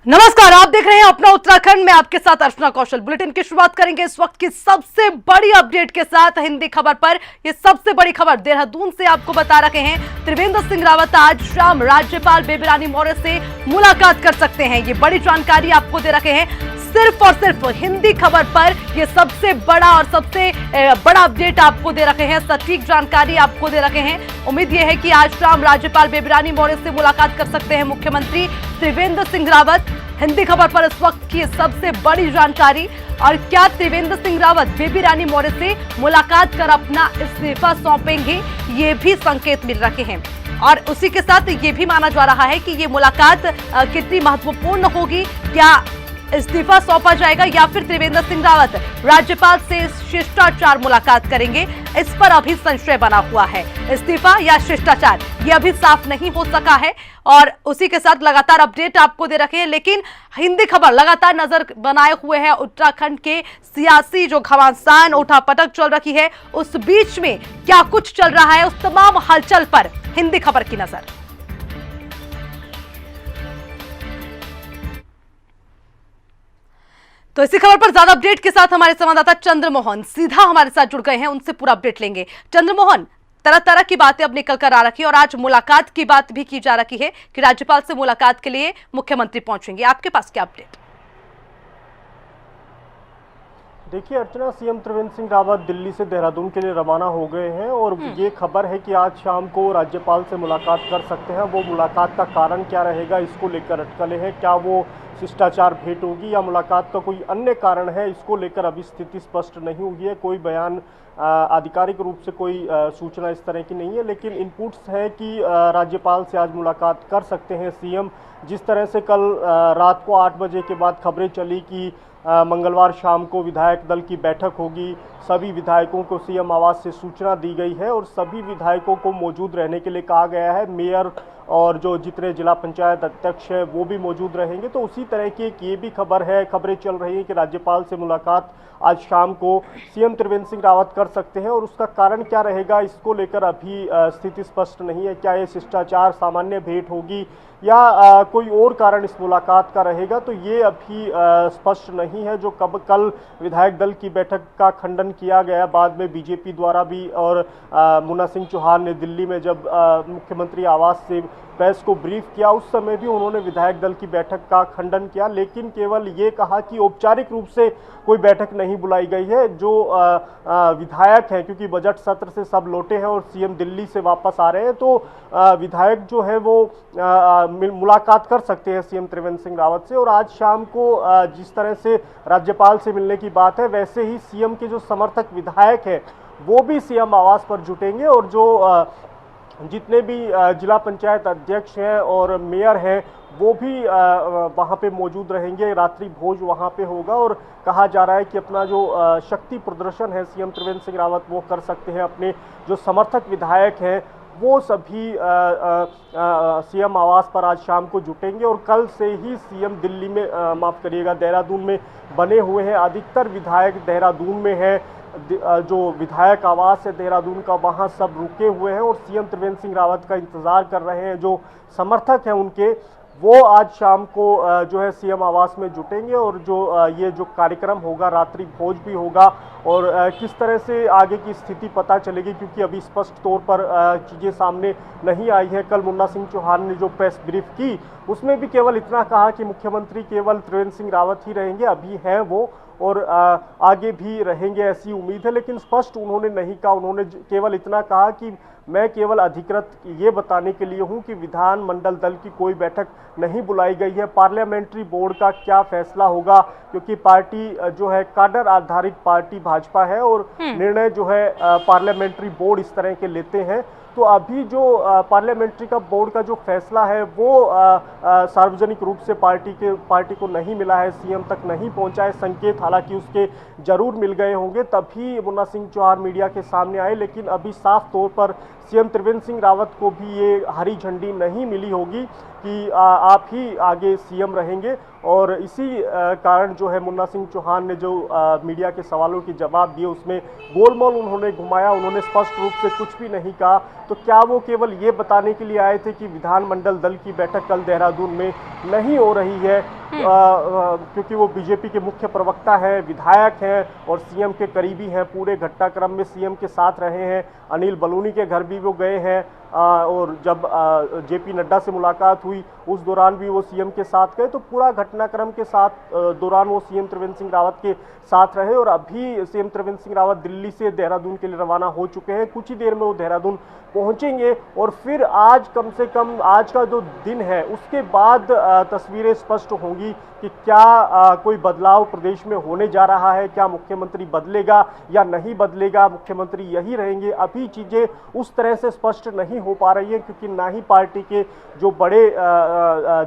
नमस्कार, आप देख रहे हैं अपना उत्तराखंड में, आपके साथ अर्चना कौशल। बुलेटिन की शुरुआत करेंगे इस वक्त की सबसे बड़ी अपडेट के साथ हिंदी खबर पर। ये सबसे बड़ी खबर देहरादून से आपको बता रहे हैं। त्रिवेंद्र सिंह रावत आज शाम राज्यपाल बेबी रानी मौर्य से मुलाकात कर सकते हैं। ये बड़ी जानकारी आपको दे रखे हैं सिर्फ और सिर्फ हिंदी खबर पर। ये सबसे बड़ा और सबसे बड़ा अपडेट आपको दे रखे हैं, सटीक जानकारी आपको दे रखे हैं। उम्मीद यह है कि आज शाम राज्यपाल बेबी रानी मौर्य से मुलाकात कर सकते हैं मुख्यमंत्री त्रिवेंद्र सिंह रावत। हिंदी खबर पर इस वक्त की सबसे बड़ी जानकारी। और क्या त्रिवेंद्र सिंह रावत बेबी रानी मौर्य से मुलाकात कर अपना इस्तीफा सौंपेंगे, ये भी संकेत मिल रहे हैं। और उसी के साथ ये भी माना जा रहा है कि ये मुलाकात कितनी महत्वपूर्ण होगी। क्या इस्तीफा सौंपा जाएगा या फिर त्रिवेंद्र सिंह रावत राज्यपाल से शिष्टाचार मुलाकात करेंगे, इस पर अभी संशय बना हुआ है। इस्तीफा या शिष्टाचार ये अभी साफ नहीं हो सका है। और उसी के साथ लगातार अपडेट आपको दे रखे हैं, लेकिन हिंदी खबर लगातार नजर बनाए हुए है उत्तराखंड के सियासी जो घमासान उठापटक चल रही है, उस बीच में क्या कुछ चल रहा है, उस तमाम हलचल पर हिंदी खबर की नजर। तो इसी खबर पर ज्यादा अपडेट के साथ हमारे संवाददाता चंद्रमोहन सीधा हमारे साथ जुड़ गए हैं, उनसे पूरा अपडेट लेंगे। चंद्रमोहन, तरह तरह की बातें अब निकल कर आ रखी है और आज मुलाकात की बात भी की जा रही है कि राज्यपाल से मुलाकात के लिए मुख्यमंत्री पहुंचेंगे। आपके पास क्या अपडेट? देखिए अर्चना, सीएम त्रिवेंद्र सिंह रावत दिल्ली से देहरादून के लिए रवाना हो गए हैं और ये खबर है कि आज शाम को राज्यपाल से मुलाकात कर सकते हैं। वो मुलाकात का कारण क्या रहेगा, इसको लेकर अटकलें हैं। क्या वो शिष्टाचार भेंट होगी या मुलाकात का कोई अन्य कारण है, इसको लेकर अभी स्थिति स्पष्ट नहीं हुई है। कोई बयान आधिकारिक रूप से कोई सूचना इस तरह की नहीं है, लेकिन इनपुट्स है कि राज्यपाल से आज मुलाकात कर सकते हैं सीएम। जिस तरह से कल रात को 8 बजे के बाद खबरें चली कि मंगलवार शाम को विधायक दल की बैठक होगी, सभी विधायकों को सीएम आवास से सूचना दी गई है और सभी विधायकों को मौजूद रहने के लिए कहा गया है। मेयर और जो जितने जिला पंचायत अध्यक्ष है वो भी मौजूद रहेंगे। तो उसी तरह की एक ये भी खबर है, खबरें चल रही हैं कि राज्यपाल से मुलाकात आज शाम को सीएम त्रिवेंद्र सिंह रावत कर सकते हैं और उसका कारण क्या रहेगा, इसको लेकर अभी स्थिति स्पष्ट नहीं है। क्या ये शिष्टाचार सामान्य भेंट होगी या कोई और कारण इस मुलाकात का रहेगा, तो ये अभी स्पष्ट नहीं है। जो कल विधायक दल की बैठक का खंडन किया गया बाद में बीजेपी द्वारा भी, और मुन्ना सिंह चौहान ने दिल्ली में जब मुख्यमंत्री आवास से प्रेस को ब्रीफ किया, उस समय भी उन्होंने विधायक दल की बैठक का खंडन किया, लेकिन केवल ये कहा कि औपचारिक रूप से कोई बैठक नहीं बुलाई गई है। जो विधायक हैं, क्योंकि बजट सत्र से सब लौटे हैं और सीएम दिल्ली से वापस आ रहे हैं, तो विधायक जो है वो मुलाकात कर सकते हैं सीएम त्रिवेंद्र सिंह रावत से। और आज शाम को जिस तरह से राज्यपाल से मिलने की बात है, वैसे ही सीएम के जो समर्थक विधायक हैं वो भी सीएम आवास पर जुटेंगे और जो जितने भी जिला पंचायत अध्यक्ष हैं और मेयर हैं वो भी वहाँ पे मौजूद रहेंगे। रात्रि भोज वहाँ पे होगा और कहा जा रहा है कि अपना जो शक्ति प्रदर्शन है सीएम त्रिवेंद्र सिंह रावत वो कर सकते हैं। अपने जो समर्थक विधायक हैं वो सभी सीएम आवास पर आज शाम को जुटेंगे और कल से ही सीएम दिल्ली में माफ़ करिएगा देहरादून में बने हुए हैं। अधिकतर विधायक देहरादून में हैं, जो विधायक आवास है देहरादून का वहाँ सब रुके हुए हैं और सीएम त्रिवेंद्र सिंह रावत का इंतजार कर रहे हैं। जो समर्थक हैं उनके, वो आज शाम को जो है सीएम आवास में जुटेंगे और जो ये जो कार्यक्रम होगा, रात्रि भोज भी होगा और किस तरह से आगे की स्थिति पता चलेगी, क्योंकि अभी स्पष्ट तौर पर चीज़ें सामने नहीं आई है। कल मुन्ना सिंह चौहान ने जो प्रेस ब्रीफ की उसमें भी केवल इतना कहा कि मुख्यमंत्री केवल त्रिवेंद्र सिंह रावत ही रहेंगे, अभी हैं वो और आगे भी रहेंगे ऐसी उम्मीद है, लेकिन स्पष्ट उन्होंने नहीं कहा। उन्होंने केवल इतना कहा कि मैं केवल अधिकृत ये बताने के लिए हूं कि विधानमंडल दल की कोई बैठक नहीं बुलाई गई है। पार्लियामेंट्री बोर्ड का क्या फैसला होगा, क्योंकि पार्टी जो है काडर आधारित पार्टी भाजपा है और निर्णय जो है पार्लियामेंट्री बोर्ड इस तरह के लेते हैं। तो अभी जो पार्लियामेंट्री का बोर्ड का जो फैसला है वो सार्वजनिक रूप से पार्टी को नहीं मिला है, सीएम तक नहीं पहुंचा है। संकेत हालांकि उसके जरूर मिल गए होंगे, तभी मुन्ना सिंह चौहान मीडिया के सामने आए, लेकिन अभी साफ तौर पर सीएम त्रिवेंद्र सिंह रावत को भी ये हरी झंडी नहीं मिली होगी कि आप ही आगे सीएम रहेंगे। और इसी कारण जो है मुन्ना सिंह चौहान ने जो मीडिया के सवालों के जवाब दिए उसमें गोलमोल उन्होंने घुमाया, उन्होंने स्पष्ट रूप से कुछ भी नहीं कहा। तो क्या वो केवल ये बताने के लिए आए थे कि विधानमंडल दल की बैठक कल देहरादून में नहीं हो रही है, क्योंकि वो बीजेपी के मुख्य प्रवक्ता हैं, विधायक हैं और सीएम के करीबी हैं। पूरे घटनाक्रम में सीएम के साथ रहे हैं। अनिल बलूनी के घर भी वो गए हैं और जब जेपी नड्डा से मुलाकात हुई उस दौरान भी वो सीएम के साथ गए। तो पूरा घटनाक्रम के साथ दौरान वो सीएम त्रिवेंद्र सिंह रावत के साथ रहे और अभी सीएम त्रिवेंद्र सिंह रावत दिल्ली से देहरादून के लिए रवाना हो चुके हैं। कुछ ही देर में वो देहरादून पहुंचेंगे और फिर आज कम से कम आज का जो दिन है उसके बाद तस्वीरें स्पष्ट होंगी कि क्या कोई बदलाव प्रदेश में होने जा रहा है, क्या मुख्यमंत्री बदलेगा या नहीं बदलेगा, मुख्यमंत्री यही रहेंगे। अभी चीजें उस तरह से स्पष्ट नहीं हो पा रही है क्योंकि ना ही पार्टी के जो बड़े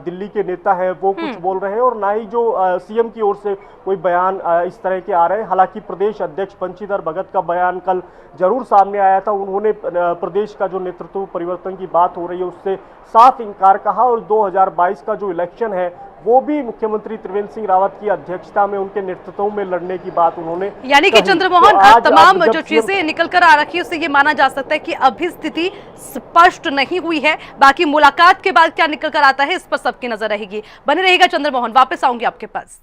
दिल्ली के नेता हैं वो कुछ बोल रहे हैं और ना ही जो सीएम की ओर से कोई बयान इस तरह के आ रहे हैं। हालांकि प्रदेश अध्यक्ष बंशीधर भगत का बयान कल जरूर सामने आया था। उन्होंने प्रदेश का जो नेतृत्व परिवर्तन की बात हो रही है उससे साफ इनकार कहा और 2022 का जो इलेक्शन है वो भी मुख्यमंत्री त्रिवेंद्र सिंह रावत की अध्यक्षता में उनके नेतृत्व में लड़ने की बात उन्होंने यानी कि चंद्रमोहन तमाम जो चीजें निकल कर आ रखी है उससे ये माना जा सकता है कि अभी स्थिति स्पष्ट नहीं हुई है। बाकी मुलाकात के बाद क्या निकल कर आता है इस पर सबकी नजर रहेगी। बने रहेगा चंद्रमोहन, वापस आऊंगी आपके पास।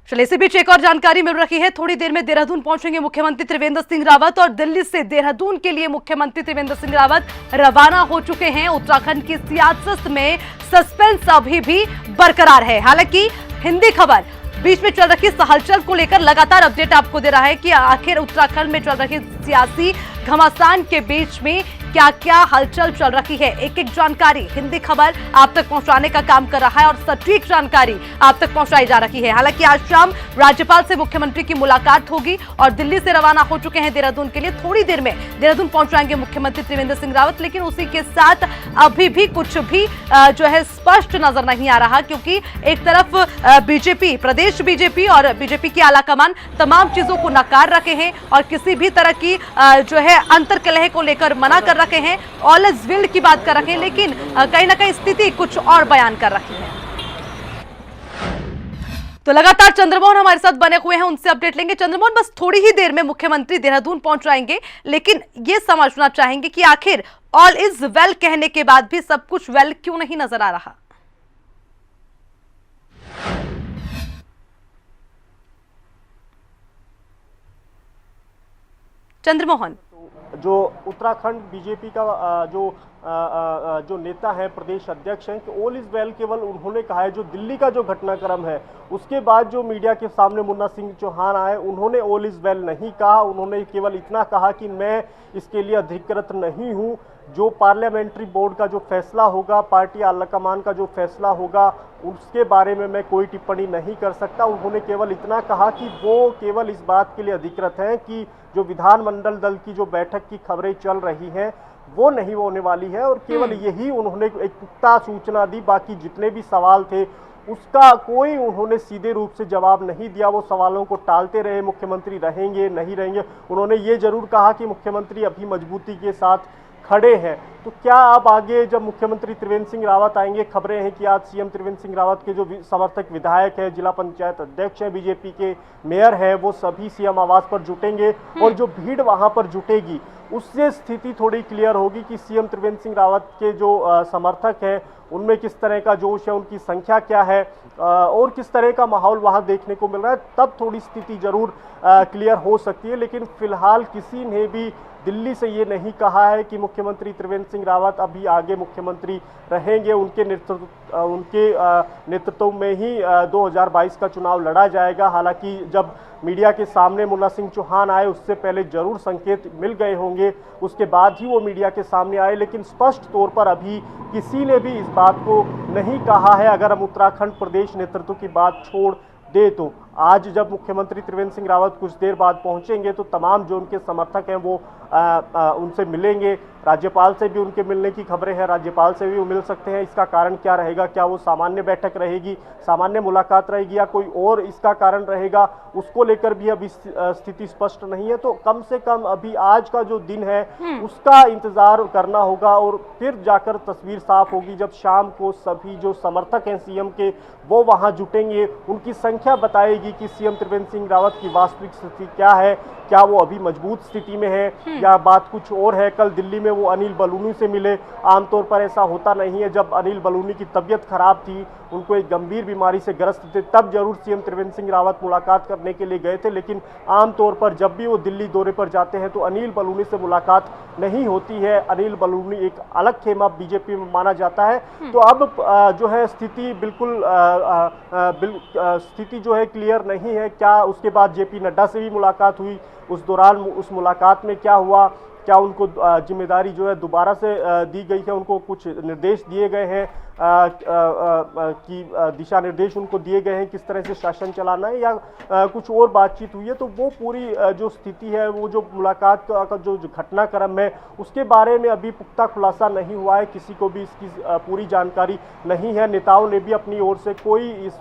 चलिए इसी बीच एक और जानकारी मिल रही है। थोड़ी देर में देहरादून पहुंचेंगे मुख्यमंत्री त्रिवेंद्र सिंह रावत और दिल्ली से देहरादून के लिए मुख्यमंत्री त्रिवेंद्र सिंह रावत रवाना हो चुके हैं। उत्तराखंड की सियासत में सस्पेंस अभी भी बरकरार है। हालांकि हिंदी खबर बीच में चल रही हलचल को लेकर लगातार अपडेट आपको दे रहा है कि आखिर उत्तराखंड में चल रही सियासी घमासान के बीच में क्या क्या हलचल चल रही है। एक एक जानकारी हिंदी खबर आप तक पहुंचाने का काम कर रहा है और सटीक जानकारी आप तक पहुंचाई जा रही है। हालांकि आज शाम राज्यपाल से मुख्यमंत्री की मुलाकात होगी और दिल्ली से रवाना हो चुके हैं देहरादून के लिए। थोड़ी देर में देहरादून पहुंच जाएंगे मुख्यमंत्री त्रिवेंद्र सिंह रावत, लेकिन उसी के साथ अभी भी कुछ भी जो है स्पष्ट नजर नहीं आ रहा क्योंकि एक तरफ बीजेपी, प्रदेश बीजेपी और बीजेपी की आलाकमान तमाम चीजों को नकार रखे हैं और किसी भी तरह की जो है अंतर्कलह को लेकर मना कर रखे हैं, ऑल इज वेल की बात कर रखे हैं, लेकिन कहीं ना कहीं स्थिति कुछ और बयान कर रखी है। तो लगातार चंद्रमोहन हमारे साथ बने हुए हैं, उनसे अपडेट लेंगे। चंद्रमोहन, बस थोड़ी ही देर में मुख्यमंत्री देहरादून पहुंच जाएंगे, लेकिन ये समझना चाहेंगे कि आखिर ऑल इज वेल कहने के बाद भी सब कुछ वेल क्यों नहीं नजर आ रहा। चंद्रमोहन, जो उत्तराखंड बीजेपी का जो नेता है, प्रदेश अध्यक्ष हैं कि ऑल इज वेल केवल उन्होंने कहा है। जो दिल्ली का जो घटनाक्रम है उसके बाद जो मीडिया के सामने मुन्ना सिंह चौहान आए उन्होंने ऑल इज वेल नहीं कहा। उन्होंने केवल इतना कहा कि मैं इसके लिए अधिकृत नहीं हूं। जो पार्लियामेंट्री बोर्ड का जो फैसला होगा, पार्टी आलाकमान का जो फैसला होगा उसके बारे में मैं कोई टिप्पणी नहीं कर सकता। उन्होंने केवल इतना कहा कि वो केवल इस बात के लिए अधिकृत हैं कि जो विधानमंडल दल की जो बैठक की खबरें चल रही हैं वो नहीं होने वाली है और केवल यही उन्होंने एक पुख्ता सूचना दी। बाकी जितने भी सवाल थे उसका कोई उन्होंने सीधे रूप से जवाब नहीं दिया। वो सवालों को टालते रहे, मुख्यमंत्री रहेंगे नहीं रहेंगे। उन्होंने ये जरूर कहा कि मुख्यमंत्री अभी मजबूती के साथ खड़े हैं। तो क्या अब आगे जब मुख्यमंत्री त्रिवेंद्र सिंह रावत आएंगे, खबरें हैं कि आज सीएम त्रिवेंद्र सिंह रावत के जो समर्थक विधायक है, जिला पंचायत अध्यक्ष है, बीजेपी के मेयर है, वो सभी सीएम आवास पर जुटेंगे और जो भीड़ वहां पर जुटेगी उससे स्थिति थोड़ी क्लियर होगी कि सीएम त्रिवेंद्र सिंह रावत के जो समर्थक हैं उनमें किस तरह का जोश है, उनकी संख्या क्या है और किस तरह का माहौल वहां देखने को मिल रहा है। तब थोड़ी स्थिति जरूर क्लियर हो सकती है। लेकिन फिलहाल किसी ने भी दिल्ली से ये नहीं कहा है कि मुख्यमंत्री त्रिवेंद्र सिंह रावत अभी आगे मुख्यमंत्री रहेंगे। उनके नेतृत्व में ही 2022 का चुनाव लड़ा जाएगा। हालांकि जब मीडिया के सामने मुन्ना सिंह चौहान आए उससे पहले जरूर संकेत मिल गए होंगे, उसके बाद ही वो मीडिया के सामने आए, लेकिन स्पष्ट तौर पर अभी किसी ने भी इस बात को नहीं कहा है। अगर हम उत्तराखंड प्रदेश नेतृत्व की बात छोड़ दे तो आज जब मुख्यमंत्री त्रिवेंद्र सिंह रावत कुछ देर बाद पहुंचेंगे तो तमाम जो उनके समर्थक हैं वो उनसे मिलेंगे। राज्यपाल से भी उनके मिलने की खबरें हैं, राज्यपाल से भी वो मिल सकते हैं। इसका कारण क्या रहेगा, क्या वो सामान्य बैठक रहेगी, सामान्य मुलाकात रहेगी या कोई और इसका कारण रहेगा, उसको लेकर भी अभी स्थिति स्पष्ट नहीं है। तो कम से कम अभी आज का जो दिन है उसका इंतजार करना होगा और फिर जाकर तस्वीर साफ होगी जब शाम को सभी जो समर्थक हैं सीएम के वो वहां जुटेंगे। उनकी संख्या बताएगी जाएगी कि सीएम त्रिवेंद्र सिंह रावत की वास्तविक स्थिति क्या है, क्या वो अभी मजबूत स्थिति में है या बात कुछ और है। कल दिल्ली में वो अनिल बलूनी से मिले, आमतौर पर ऐसा होता नहीं है। जब अनिल बलूनी की तबीयत खराब थी, उनको एक गंभीर बीमारी से ग्रस्त थे, तब जरूर सीएम त्रिवेंद्र सिंह रावत मुलाकात करने के लिए गए थे, लेकिन आमतौर पर जब भी वो दिल्ली दौरे पर जाते हैं तो अनिल बलूनी से मुलाकात नहीं होती है। अनिल बलूनी एक अलग खेमा बीजेपी में माना जाता है। तो अब जो है स्थिति बिल्कुल स्थिति जो है क्लियर नहीं है। क्या उसके बाद जेपी नड्डा से भी मुलाकात हुई, उस दौरान उस मुलाकात में क्या हुआ, क्या उनको जिम्मेदारी जो है दोबारा से दी गई है, उनको कुछ निर्देश दिए गए हैं कि दिशा निर्देश उनको दिए गए हैं किस तरह से शासन चलाना है, या कुछ और बातचीत हुई है। तो वो पूरी जो स्थिति है, वो जो मुलाकात का जो घटनाक्रम है, उसके बारे में अभी पुख्ता खुलासा नहीं हुआ है, किसी को भी इसकी पूरी जानकारी नहीं है। नेताओं ने भी अपनी ओर से कोई इस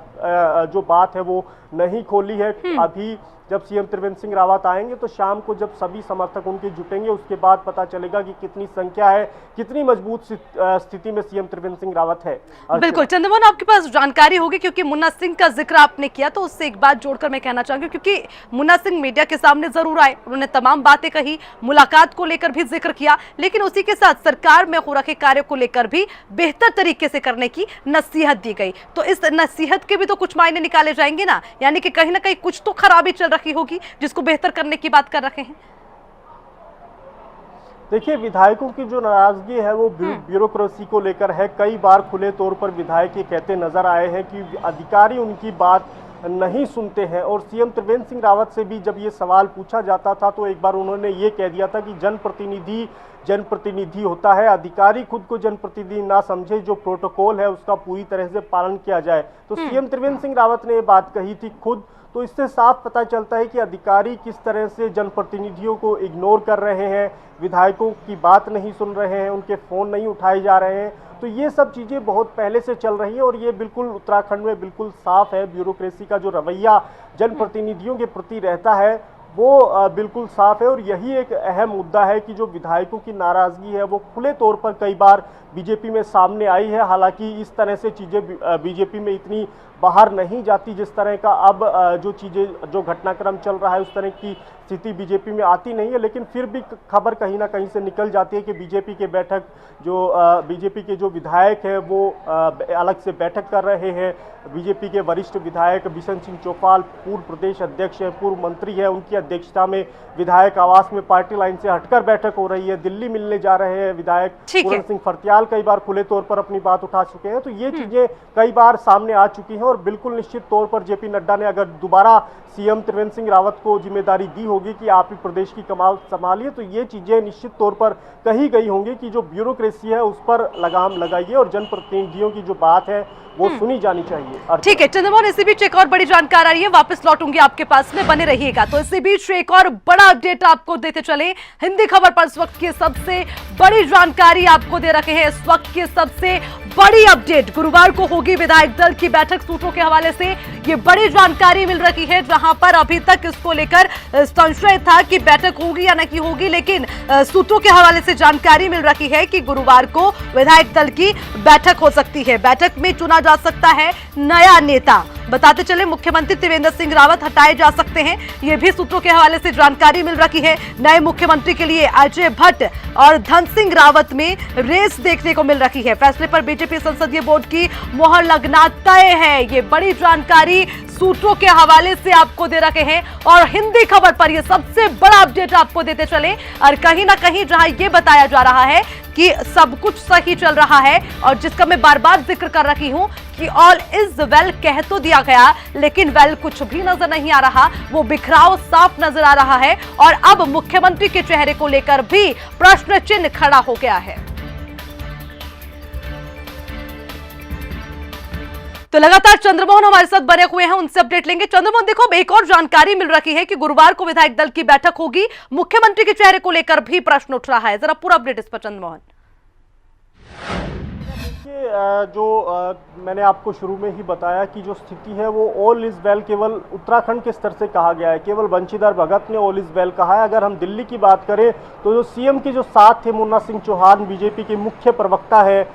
जो बात है वो नहीं खोली है। अभी जब सीएम त्रिवेंद्र सिंह रावत आएंगे तो शाम को जब सभी समर्थक उनके जुटेंगे, उसके बाद पता चलेगा कि कितनी संख्या है, कितनी मजबूत स्थिति में सीएम त्रिवेंद्र सिंह रावत है। बिल्कुल चंद्रमोहन, आपके पास जानकारी होगी क्योंकि मुन्ना सिंह का जिक्र आपने किया, तो उससे एक बात जोड़कर मैं कहना चाहूंगी, क्योंकि मुन्ना सिंह मीडिया के सामने जरूर आए, उन्होंने तमाम बातें कही, मुलाकात को लेकर भी जिक्र किया, लेकिन उसी के साथ सरकार में हो रखे कार्य को लेकर भी बेहतर तरीके से करने की नसीहत दी गई। तो इस नसीहत के भी तो कुछ मायने निकाले जाएंगे ना, यानी कि कहीं ना कहीं कुछ तो खराबी चल रही होगी जिसको बेहतर करने की बात कर रखे हैं। देखिए, विधायकों की जो नाराजगी है वो ब्यूरोक्रेसी को लेकर है। कई बार खुले तौर पर विधायक ये कहते नजर आए हैं कि अधिकारी उनकी बात नहीं सुनते हैं, और सीएम त्रिवेंद्र सिंह रावत से भी जब ये सवाल पूछा जाता था तो एक बार उन्होंने ये कह दिया था कि जनप्रतिनिधि होता है, अधिकारी खुद को जनप्रतिनिधि ना समझे, जो प्रोटोकॉल है उसका पूरी तरह से पालन किया जाए। तो सीएम त्रिवेंद्र सिंह रावत ने ये बात कही थी खुद। तो इससे साफ पता चलता है कि अधिकारी किस तरह से जनप्रतिनिधियों को इग्नोर कर रहे हैं, विधायकों की बात नहीं सुन रहे हैं, उनके फोन नहीं उठाए जा रहे हैं। तो ये सब चीज़ें बहुत पहले से चल रही हैं, और ये बिल्कुल उत्तराखंड में बिल्कुल साफ है। ब्यूरोक्रेसी का जो रवैया जनप्रतिनिधियों के प्रति रहता है वो बिल्कुल साफ है, और यही एक अहम मुद्दा है कि जो विधायकों की नाराजगी है वो खुले तौर पर कई बार बीजेपी में सामने आई है। हालांकि इस तरह से चीज़ें बीजेपी में इतनी बाहर नहीं जाती जिस तरह का अब जो चीज़ें जो घटनाक्रम चल रहा है उस तरह की स्थिति बीजेपी में आती नहीं है, लेकिन फिर भी खबर कहीं ना कहीं से निकल जाती है कि बीजेपी के जो विधायक हैं वो अलग से बैठक कर रहे हैं। बीजेपी के वरिष्ठ विधायक बिशन सिंह चौपाल पूर्व प्रदेश अध्यक्ष हैं, पूर्व मंत्री हैं, उनकी अध्यक्षता में विधायक आवास में पार्टी लाइन से हटकर बैठक हो रही है। दिल्ली मिलने जा रहे हैं विधायक पूरन सिंह फर्त्याल, कई बार खुले तौर पर अपनी बात उठा चुके हैं। तो ये चीजें कई बार सामने आ चुकी हैं, और बिल्कुल निश्चित तौर पर जेपी नड्डा ने अगर दोबारा सीएम त्रिवेंद्र सिंह रावत को जिम्मेदारी दी होगी कि आप ही प्रदेश की कमान संभालिए, तो ये चीजें निश्चित तौर पर कही गई होंगी कि जो ब्यूरोक्रेसी है उस पर लगाम लगाइए, और जनप्रतिनिधियों की जो बात है वो सुनी जानी चाहिए। ठीक है चंद्रमोहन, इसी बीच एक और बड़ी जानकारी आ रही है, वापस लौटूंगी आपके पास में, बने रहिएगा। तो इसी बीच एक और बड़ा अपडेट आपको देते चले। हिंदी खबर पर इस वक्त की सबसे बड़ी जानकारी आपको दे रखे हैं। इस वक्त की सबसे बड़ी अपडेट, गुरुवार को होगी विधायक दल की बैठक। सूत्रों के हवाले से ये बड़ी जानकारी मिल रही है, जहां पर अभी तक इसको लेकर संशय था कि बैठक होगी या नहीं होगी, लेकिन सूत्रों के हवाले से जानकारी मिल रही है कि गुरुवार को विधायक दल की बैठक हो सकती है। बैठक में चुना जा सकता है नया नेता। बताते चले मुख्यमंत्री त्रिवेंद्र सिंह रावत हटाए जा सकते हैं, यह भी सूत्रों के हवाले से जानकारी मिल रही है। नए मुख्यमंत्री के लिए अजय भट्ट और धन सिंह रावत में रेस देखने को मिल रही है। फैसले पर बीजेपी संसदीय बोर्ड की मोहर लगना तय है। ये बड़ी जानकारी सूत्रों के हवाले से आपको दे रखे हैं, और हिंदी खबर पर यह सबसे बड़ा अपडेट आपको देते चले। और कहीं ना कहीं जहां यह बताया जा रहा है कि सब कुछ सही चल रहा है, और जिसका मैं बार बार जिक्र कर रही हूं कि ऑल इज वेल कह तो दिया गया, लेकिन वेल कुछ भी नजर नहीं आ रहा, वो बिखराव साफ नजर आ रहा है। और अब मुख्यमंत्री के चेहरे को लेकर भी प्रश्न चिन्ह खड़ा हो गया है। तो लगातार चंद्रमोहन हमारे साथ बने हुए हैं, उनसे अपडेट लेंगे। चंद्रमोहन, देखो अब एक और जानकारी मिल रही है कि गुरुवार को विधायक दल की बैठक होगी, मुख्यमंत्री के चेहरे को लेकर भी प्रश्न उठ रहा है। जरा पूरा अपडेट इस पर चंद्रमोहन। देखिए, मैंने आपको शुरू में ही बताया कि जो स्थिति है वो ऑल इज वेल केवल उत्तराखंड के स्तर से कहा गया है, केवल बंशीधर भगत ने ऑल इज वेल कहा है। अगर हम दिल्ली की बात करें तो जो सीएम के जो साथ थे, मुन्ना सिंह चौहान बीजेपी के मुख्य प्रवक्ता है,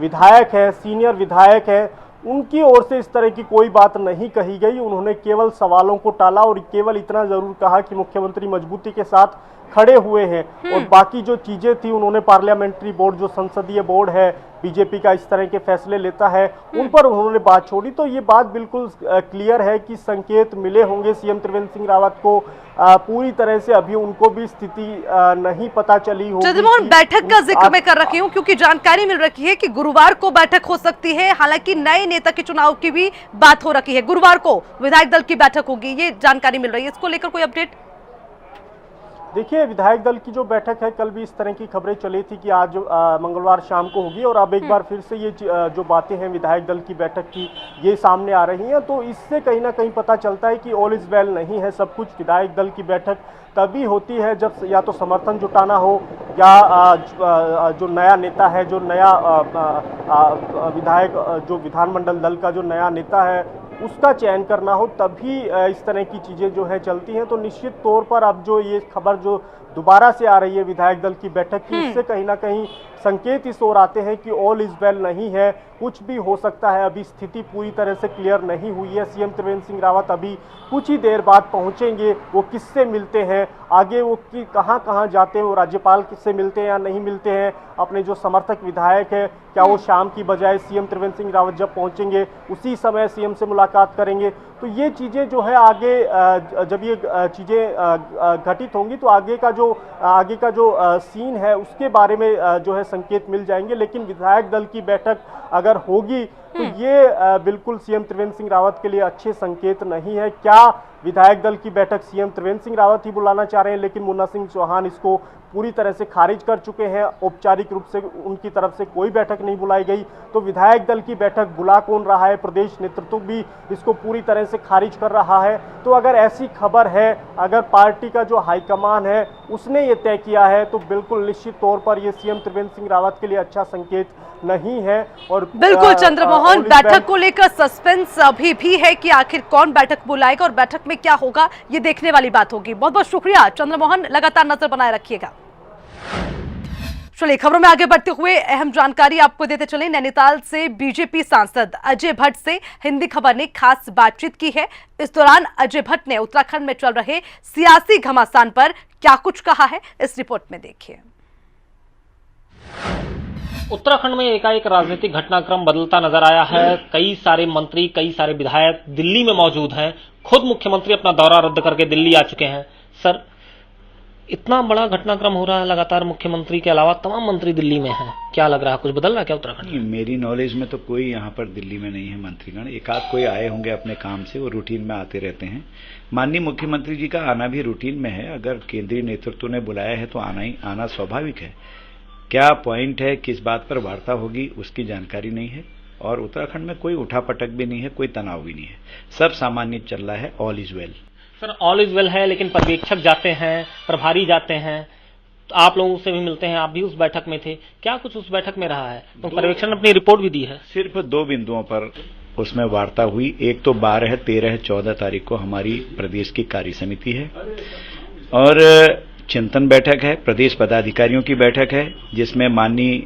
विधायक है, सीनियर विधायक है, उनकी ओर से इस तरह की कोई बात नहीं कही गई। उन्होंने केवल सवालों को टाला और केवल इतना जरूर कहा कि मुख्यमंत्री मजबूती के साथ खड़े हुए हैं, और बाकी जो चीजें थी उन्होंने पार्लियामेंट्री बोर्ड, जो संसदीय बोर्ड है बीजेपी का, इस तरह के फैसले लेता है, उन पर उन्होंने बात छोड़ी। तो ये बात बिल्कुल क्लियर है कि संकेत मिले होंगे सीएम त्रिवेंद्र सिंह रावत को। पूरी तरह से अभी उनको भी स्थिति नहीं पता चली होगी। चंद्रमोहन, बैठक का जिक्र मैं कर रखी हूँ क्योंकि जानकारी मिल रही है कि गुरुवार को बैठक हो सकती है। हालांकि नए नेता के चुनाव की भी बात हो रखी है। गुरुवार को विधायक दल की बैठक होगी, ये जानकारी मिल रही है। इसको लेकर कोई अपडेट? देखिए, विधायक दल की जो बैठक है, कल भी इस तरह की खबरें चली थी कि आज मंगलवार शाम को होगी, और अब एक बार फिर से ये जो बातें हैं विधायक दल की बैठक की, ये सामने आ रही हैं। तो इससे कहीं ना कहीं पता चलता है कि ऑल इज वेल नहीं है सब कुछ। विधायक दल की बैठक तभी होती है जब या तो समर्थन जुटाना हो, या जो नया नेता है, जो नया विधायक, जो विधानमंडल दल का जो नया नेता है, उसका चयन करना हो, तभी इस तरह की चीज़ें जो है चलती हैं। तो निश्चित तौर पर अब जो ये खबर जो दोबारा से आ रही है विधायक दल की बैठक की, इससे कहीं ना कहीं संकेत इस ओर आते हैं कि ऑल इज वेल नहीं है, कुछ भी हो सकता है। अभी स्थिति पूरी तरह से क्लियर नहीं हुई है। सीएम त्रिवेंद्र सिंह रावत अभी कुछ ही देर बाद पहुंचेंगे। वो किससे मिलते हैं, आगे वो कहां जाते हैं, वो राज्यपाल किससे मिलते हैं या नहीं मिलते हैं, अपने जो समर्थक विधायक है, क्या वो शाम की बजाय सीएम त्रिवेंद्र सिंह रावत जब पहुंचेंगे उसी समय सीएम से मुलाकात करेंगे? तो ये चीज़ें जो है आगे जब ये चीज़ें घटित होंगी तो आगे का जो सीन है उसके बारे में जो है संकेत मिल जाएंगे। लेकिन विधायक दल की बैठक अगर होगी तो ये बिल्कुल सीएम त्रिवेंद्र सिंह रावत के लिए अच्छे संकेत नहीं है। क्या विधायक दल की बैठक सीएम त्रिवेंद्र सिंह रावत ही बुलाना चाह रहे हैं, लेकिन मुन्ना सिंह चौहान इसको पूरी तरह से खारिज कर चुके हैं। औपचारिक रूप से उनकी तरफ से कोई बैठक नहीं बुलाई गई। तो विधायक दल की बैठक बुला कौन रहा है? प्रदेश नेतृत्व भी इसको पूरी तरह से खारिज कर रहा है। तो अगर ऐसी खबर है, अगर पार्टी का जो हाईकमान है उसने ये तय किया है, तो बिल्कुल निश्चित तौर पर ये सीएम त्रिवेंद्र सिंह रावत के लिए अच्छा संकेत नहीं है। और बिल्कुल चंद्रमोहन, बैठक को लेकर सस्पेंस अभी भी है कि आखिर कौन बैठक बुलाएगा और बैठक में क्या होगा, ये देखने वाली बात होगी। बहुत बहुत शुक्रिया चंद्रमोहन, लगातार नजर बनाए रखिएगा। चलिए खबरों में आगे बढ़ते हुए अहम जानकारी आपको देते चले। नैनीताल से बीजेपी सांसद अजय भट्ट से हिंदी खबर ने खास बातचीत की है। इस दौरान अजय भट्ट ने उत्तराखंड में चल रहे सियासी घमासान पर क्या कुछ कहा है, इस रिपोर्ट में देखिए। उत्तराखंड में एकाएक राजनीतिक घटनाक्रम बदलता नजर आया है। कई सारे मंत्री, कई सारे विधायक दिल्ली में मौजूद हैं। खुद मुख्यमंत्री अपना दौरा रद्द करके दिल्ली आ चुके हैं। सर, इतना बड़ा घटनाक्रम हो रहा है, लगातार मुख्यमंत्री के अलावा तमाम मंत्री दिल्ली में हैं, क्या लग रहा है कुछ बदल रहा है क्या उत्तराखंड? मेरी नॉलेज में तो कोई यहाँ पर दिल्ली में नहीं है मंत्रीगण। एक आध कोई आए होंगे अपने काम से, वो रूटीन में आते रहते हैं। माननीय मुख्यमंत्री जी का आना भी रूटीन में है। अगर केंद्रीय नेतृत्व ने बुलाया है तो आना स्वाभाविक है। क्या पॉइंट है, किस बात पर वार्ता होगी, उसकी जानकारी नहीं है। और उत्तराखंड में कोई उठापटक भी नहीं है, कोई तनाव भी नहीं है, सब सामान्य चल रहा है। All is well. Sir, all is well है, लेकिन पर्यवेक्षक जाते हैं, प्रभारी जाते हैं, तो आप लोगों से भी मिलते हैं, आप भी उस बैठक में थे, क्या कुछ उस बैठक में रहा है? तो पर्यवेक्षक ने अपनी रिपोर्ट भी दी है। सिर्फ 2 बिंदुओं पर उसमें वार्ता हुई। एक तो 12, 13, 14 तारीख को हमारी प्रदेश की कार्य समिति है और चिंतन बैठक है, प्रदेश पदाधिकारियों की बैठक है, जिसमें माननीय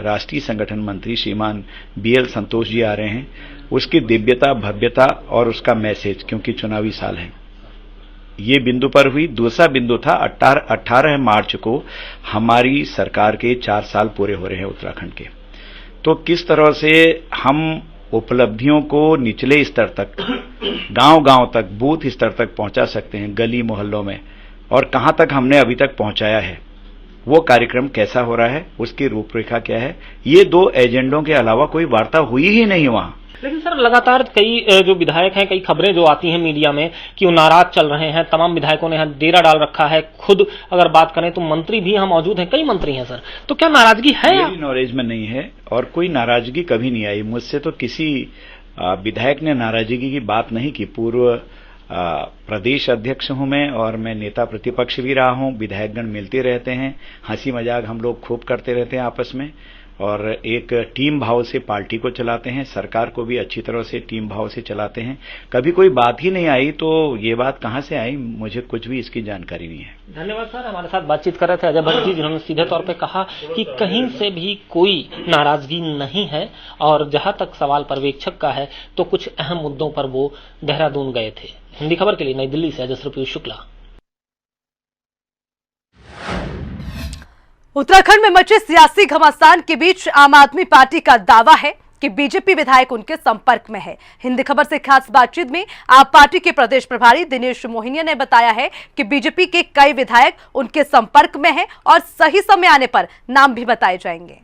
राष्ट्रीय संगठन मंत्री श्रीमान BL संतोष जी आ रहे हैं। उसकी दिव्यता, भव्यता और उसका मैसेज, क्योंकि चुनावी साल है, ये बिंदु पर हुई। दूसरा बिंदु था 18 मार्च को हमारी सरकार के 4 साल पूरे हो रहे हैं उत्तराखंड के। तो किस तरह से हम उपलब्धियों को निचले स्तर तक, गांव-गांव तक, बूथ स्तर तक पहुंचा सकते हैं, गली मोहल्लों में, और कहां तक हमने अभी तक पहुंचाया है, वो कार्यक्रम कैसा हो रहा है, उसकी रूपरेखा क्या है, ये 2 एजेंडों के अलावा कोई वार्ता हुई ही नहीं वहां। लेकिन सर, लगातार कई जो विधायक हैं, कई खबरें जो आती हैं मीडिया में कि वो नाराज चल रहे हैं। तमाम विधायकों ने यहाँ डेरा डाल रखा है। खुद अगर बात करें तो मंत्री भी यहाँ मौजूद हैं, कई मंत्री हैं सर, तो क्या नाराजगी है? मेरी नॉलेज में नहीं है और कोई नाराजगी कभी नहीं आई। मुझसे तो किसी विधायक ने नाराजगी की बात नहीं की। पूर्व प्रदेश अध्यक्ष हूं मैं और मैं नेता प्रतिपक्ष भी रहा हूं। विधायकगण मिलते रहते हैं, हंसी मजाक हम लोग खूब करते रहते हैं आपस में, और एक टीम भाव से पार्टी को चलाते हैं, सरकार को भी अच्छी तरह से टीम भाव से चलाते हैं। कभी कोई बात ही नहीं आई, तो ये बात कहां से आई, मुझे कुछ भी इसकी जानकारी नहीं है। धन्यवाद सर। हमारे साथ बातचीत कर रहे थे अजय भट्ट जी, जिन्होंने सीधे तौर पे कहा कि कहीं से भी कोई नाराजगी नहीं है और जहां तक सवाल पर्यवेक्षक का है तो कुछ अहम मुद्दों पर वो देहरादून गए थे। हिंदी खबर के लिए नई दिल्ली से अजय पीयूष शुक्ला। उत्तराखंड में मचे सियासी घमासान के बीच आम आदमी पार्टी का दावा है कि बीजेपी विधायक उनके संपर्क में है। हिंदी खबर से खास बातचीत में आप पार्टी के प्रदेश प्रभारी दिनेश मोहिनिया ने बताया है कि बीजेपी के कई विधायक उनके संपर्क में हैं और सही समय आने पर नाम भी बताए जाएंगे।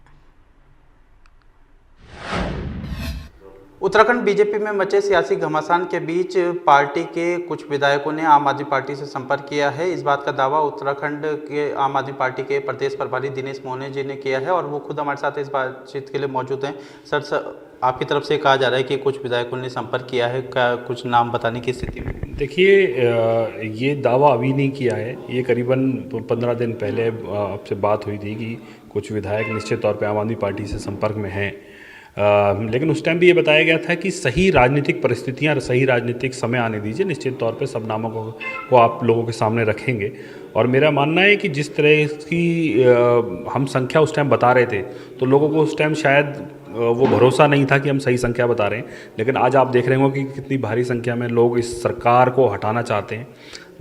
उत्तराखंड बीजेपी में मचे सियासी घमासान के बीच पार्टी के कुछ विधायकों ने आम आदमी पार्टी से संपर्क किया है। इस बात का दावा उत्तराखंड के आम आदमी पार्टी के प्रदेश प्रभारी दिनेश मोहने जी ने किया है और वो खुद हमारे साथ इस बातचीत के लिए मौजूद हैं। सर, आपकी तरफ से कहा जा रहा है कि कुछ विधायकों ने संपर्क किया है, क्या कुछ नाम बताने की स्थिति में? देखिए, ये दावा अभी नहीं किया है, ये करीबन 15 दिन पहले आपसे बात हुई थी कि कुछ विधायक निश्चित तौर पर आम आदमी पार्टी से संपर्क में हैं। लेकिन उस टाइम भी ये बताया गया था कि सही राजनीतिक परिस्थितियां, सही राजनीतिक समय आने दीजिए, निश्चित तौर पे सब नामों को आप लोगों के सामने रखेंगे। और मेरा मानना है कि जिस तरह की हम संख्या उस टाइम बता रहे थे तो लोगों को उस टाइम शायद वो भरोसा नहीं था कि हम सही संख्या बता रहे हैं। लेकिन आज आप देख रहे हो कि कितनी भारी संख्या में लोग इस सरकार को हटाना चाहते हैं।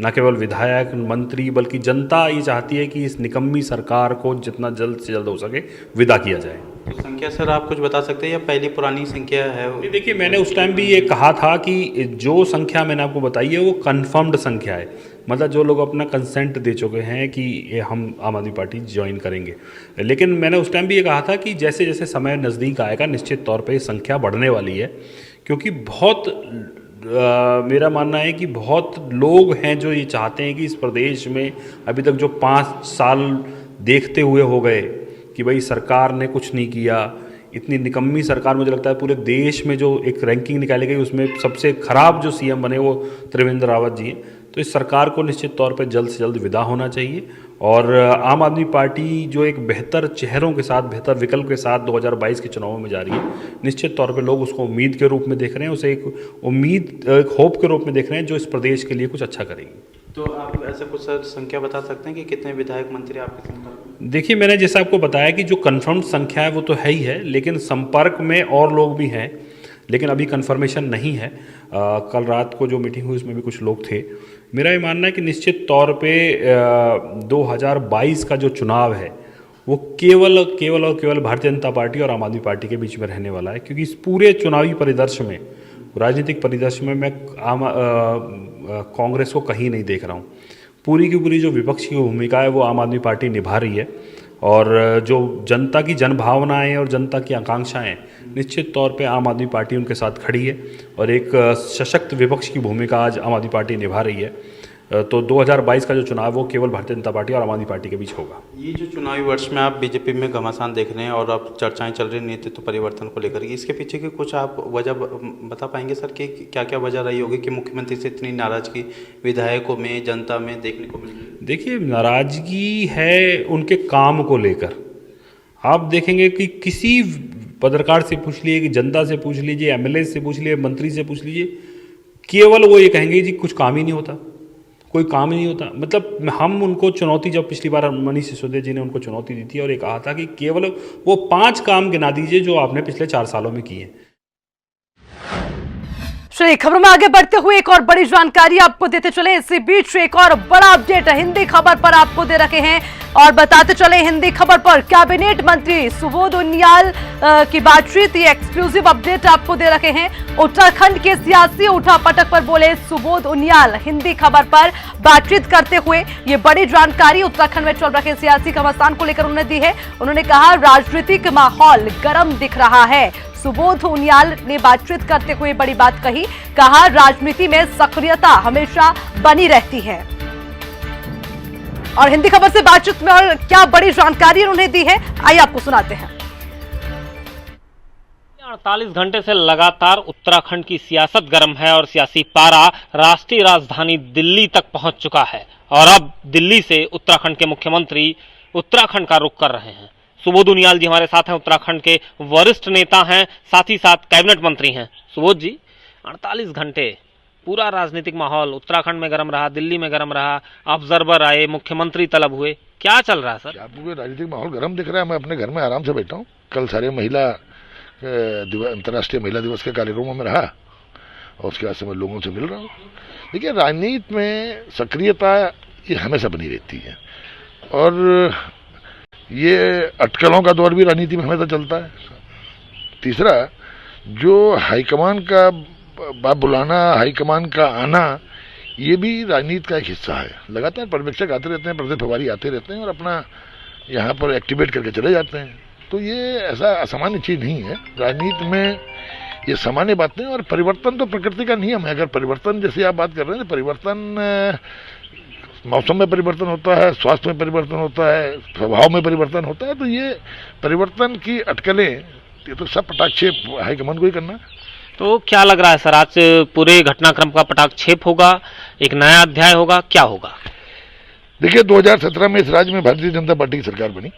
न केवल विधायक मंत्री बल्कि जनता ये चाहती है कि इस निकम्मी सरकार को जितना जल्द से जल्द हो सके विदा किया जाए। तो संख्या सर आप कुछ बता सकते हैं या पहली पुरानी संख्या है? देखिए, मैंने उस टाइम भी ये कहा था कि जो संख्या मैंने आपको बताई है वो कंफर्म्ड संख्या है, मतलब जो लोग अपना कंसेंट दे चुके हैं कि ये हम आम आदमी पार्टी ज्वाइन करेंगे। लेकिन मैंने उस टाइम भी ये कहा था कि जैसे जैसे समय नज़दीक आएगा निश्चित तौर पे संख्या बढ़ने वाली है, क्योंकि मेरा मानना है कि बहुत लोग हैं जो ये चाहते हैं कि इस प्रदेश में अभी तक जो 5 साल देखते हुए हो गए कि भाई सरकार ने कुछ नहीं किया, इतनी निकम्मी सरकार, मुझे लगता है पूरे देश में जो एक रैंकिंग निकाली गई उसमें सबसे खराब जो सीएम बने वो त्रिवेंद्र रावत जी हैं। तो इस सरकार को निश्चित तौर पर जल्द से जल्द विदा होना चाहिए और आम आदमी पार्टी जो एक बेहतर चेहरों के साथ, बेहतर विकल्प के साथ 2022 के चुनावों में जा रही है, निश्चित तौर पे लोग उसको उम्मीद के रूप में देख रहे हैं, उसे एक उम्मीद, एक होप के रूप में देख रहे हैं जो इस प्रदेश के लिए कुछ अच्छा करेंगे। तो आप ऐसा कुछ सर संख्या बता सकते हैं कि कितने विधायक मंत्री आपके संपर्क में? देखिए, मैंने जैसा आपको बताया कि जो कन्फर्म संख्या है वो तो है ही है, लेकिन संपर्क में और लोग भी हैं, लेकिन अभी कन्फर्मेशन नहीं है। कल रात को जो मीटिंग हुई उसमें भी कुछ लोग थे। मेरा ये मानना है कि निश्चित तौर पे 2022 का जो चुनाव है वो केवल और केवल भारतीय जनता पार्टी और आम आदमी पार्टी के बीच में रहने वाला है, क्योंकि इस पूरे चुनावी परिदृश्य में, राजनीतिक परिदृश्य में मैं कांग्रेस को कहीं नहीं देख रहा हूँ। पूरी की पूरी जो विपक्ष की भूमिका है वो आम आदमी पार्टी निभा रही है और जो जनता की जनभावनाएं और जनता की आकांक्षाएं, निश्चित तौर पे आम आदमी पार्टी उनके साथ खड़ी है और एक सशक्त विपक्ष की भूमिका आज आम आदमी पार्टी निभा रही है। तो 2022 का जो चुनाव है वो केवल भारतीय जनता पार्टी और आम आदमी पार्टी के बीच होगा। ये जो चुनावी वर्ष में आप बीजेपी में घमासान देख रहे हैं और अब चर्चाएं चल रही नेतृत्व परिवर्तन को लेकर, इसके पीछे की कुछ आप वजह बता पाएंगे सर कि क्या क्या वजह रही होगी कि मुख्यमंत्री से इतनी नाराजगी विधायकों में, जनता में देखने को मिली? देखिए, नाराजगी है उनके काम को लेकर। आप देखेंगे कि किसी पत्रकार से पूछ लीजिए, कि जनता से पूछ लीजिए, एमएलए से पूछ लीजिए, मंत्री से पूछ लीजिए, केवल वो ये कहेंगे जी कुछ काम ही नहीं होता, कोई काम ही नहीं होता। मतलब हम उनको चुनौती, जब पिछली बार मनीष सिसोदिया जी ने उनको चुनौती दी थी और ये कहा था कि केवल वो 5 काम गिना दीजिए जो आपने पिछले 4 सालों में किए। चलिए, खबरों में आगे बढ़ते हुए एक और बड़ी जानकारी आपको देते चले। इसी बीच एक और बड़ा अपडेट हिंदी खबर पर आपको दे रखे हैं और बताते चले हिंदी खबर पर कैबिनेट मंत्री सुबोध उनियाल की बातचीत, ये एक्सक्लूसिव अपडेट आपको दे रखे हैं। उत्तराखंड के सियासी उठापटक पर बोले सुबोध उनियाल, हिंदी खबर पर बातचीत करते हुए ये बड़ी जानकारी उत्तराखंड में चल रहे सियासी घमासान को लेकर उन्होंने दी है। उन्होंने कहा राजनीतिक माहौल गर्म दिख रहा है। सुबोध उनियाल ने बातचीत करते हुए बड़ी बात कही, कहा राजनीति में सक्रियता हमेशा बनी रहती है। और हिंदी खबर से बातचीत में और क्या बड़ी जानकारी उन्होंने दी है, आइए आपको सुनाते हैं। 48 घंटे से लगातार उत्तराखंड की सियासत गर्म है और सियासी पारा राष्ट्रीय राजधानी दिल्ली तक पहुंच चुका है और अब दिल्ली से उत्तराखंड के मुख्यमंत्री उत्तराखंड का रुख कर रहे हैं। सुबोध उनियाल जी हमारे साथ हैं, उत्तराखंड के वरिष्ठ नेता हैं, साथ ही साथ कैबिनेट मंत्री हैं। सुबोध जी, 48 घंटे पूरा राजनीतिक माहौल उत्तराखंड में गर्म रहा, दिल्ली में गर्म रहा, ऑब्जर्वर आए, मुख्यमंत्री तलब हुए, क्या चल रहा है सर? आपको राजनीतिक माहौल गर्म दिख रहा है? मैं अपने घर में आराम से बैठा हूँ। कल सारे अंतर्राष्ट्रीय महिला दिवस के कार्यक्रमों में रहा और उसके बाद से मैं लोगों से मिल रहा हूँ। देखिए, राजनीति में सक्रियता ये हमेशा बनी रहती है और ये अटकलों का दौर भी राजनीति में हमेशा चलता है। तीसरा, जो हाईकमान का बुलाना, हाईकमान का आना, ये भी राजनीति का एक हिस्सा है। लगातार पर्यवेक्षक आते रहते हैं, प्रदेश प्रभारी आते रहते हैं और अपना यहाँ पर एक्टिवेट करके चले जाते हैं। तो ये ऐसा असामान्य चीज़ नहीं है। राजनीति में ये सामान्य बातें, और परिवर्तन तो प्रकृति का नियम है। अगर परिवर्तन जैसे आप बात कर रहे हैं, तो परिवर्तन मौसम में परिवर्तन होता है, स्वास्थ्य में परिवर्तन होता है, स्वभाव में परिवर्तन होता है। तो ये परिवर्तन की अटकलें, ये तो सब पटाक्षेप हाईकमान को ही करना है। तो क्या लग रहा है सर, आज पूरे घटनाक्रम का पटाक्षेप होगा, एक नया अध्याय होगा, क्या होगा? देखिए, 2017 में इस राज्य में भारतीय जनता पार्टी की सरकार बनी।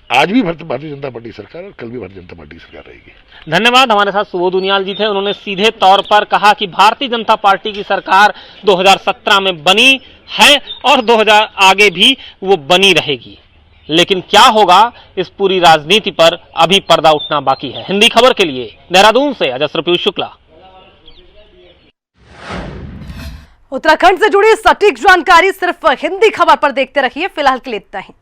आज भी भारतीय जनता पार्टी सरकार और कल भी भारतीय जनता पार्टी सरकार रहेगी। धन्यवाद। हमारे साथ सुबोध उनियाल जी थे। उन्होंने सीधे तौर पर कहा कि भारतीय जनता पार्टी की सरकार 2017 में बनी है और 2000 आगे भी वो बनी रहेगी। लेकिन क्या होगा, इस पूरी राजनीति पर अभी पर्दा उठना बाकी है। हिंदी खबर के लिए देहरादून से अजस्र पीयूष शुक्ला। उत्तराखंड से जुड़ी सटीक जानकारी सिर्फ हिंदी खबर पर देखते रहिए। फिलहाल के लिए इतना ही।